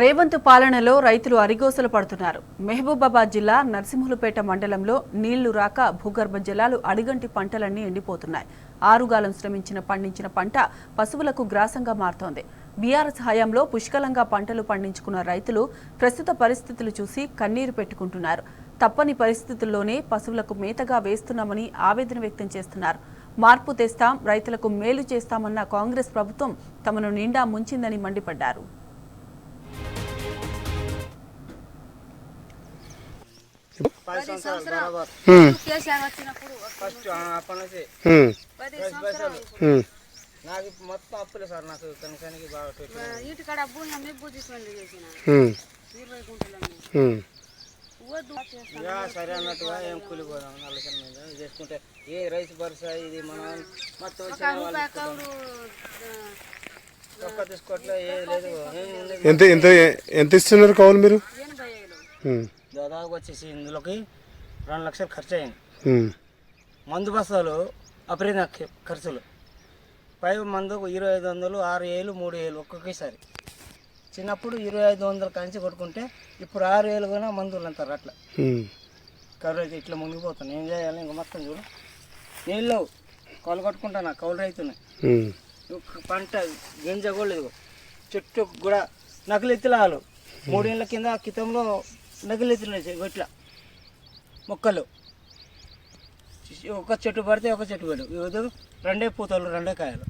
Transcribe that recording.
రేవంత్ పాలనలో రైతులు అరిగోసలు పడుతున్నారు. మహబూబాబాద్ జిల్లా నర్సింహులపేట మండలంలో నీళ్లు రాక భూగర్భ జలాలు అడిగంటి పంటలన్నీ ఎండిపోతున్నాయి. ఆరుగాలం శ్రమించిన పండించిన పంట పశువులకు గ్రాసంగా మారుతోంది. బీఆర్ఎస్ హయాంలో పుష్కలంగా పంటలు పండించుకున్న రైతులు ప్రస్తుత పరిస్థితులు చూసి కన్నీరు పెట్టుకుంటున్నారు. తప్పని పరిస్థితుల్లోనే పశువులకు మేతగా వేస్తున్నామని ఆవేదన వ్యక్తం చేస్తున్నారు. మార్పు తెస్తాం, రైతులకు మేలు చేస్తామన్న కాంగ్రెస్ ప్రభుత్వం తమను నిండా ముంచిందని మండిపడ్డారు. నాకు మొత్తం అప్పులే సార్. నాకు కనీసానికి బాగా ఇంటికాడ సరే అన్నట్టుగా ఏం కూలిపోదాం ఆలోచన మీద చేసుకుంటే ఏ రైతు భరోసా ఇది మనం మొత్తం ఒక్క తీసుకోవట్లే ఏది లేదు. ఎంత ఇస్తున్నారు కౌలు మీరు? దాదాపు వచ్చేసి ఇందులోకి 2 లక్షలు ఖర్చు అయ్యింది. మందు బస్తాలు అపరీత ఖర్చులు పై మందుకు 2500, 6000, 3000 ఒక్కొక్కసారి. చిన్నప్పుడు 2500 కంచి కొట్టుకుంటే ఇప్పుడు 6000 కూడా మందులు అంటారు. అట్లా కౌలు రైతు ఇట్లా మునిగిపోతాను. ఏం చేయాలి? ఇంకా మొత్తం చూడు నీళ్ళు కౌలు కొట్టుకుంటాను. కౌలు రైతునే పంట గింజ కూడా లేదు. చెట్టు కూడా నకిలెత్తులాలు 3 ఏళ్ళ కింద క్రితంలో నకిలెత్తులు ఇట్లా మొక్కలు ఒక చెట్టు పడితే ఒక చెట్టు పెట్టు. 2 పూతలు 2 కాయలు.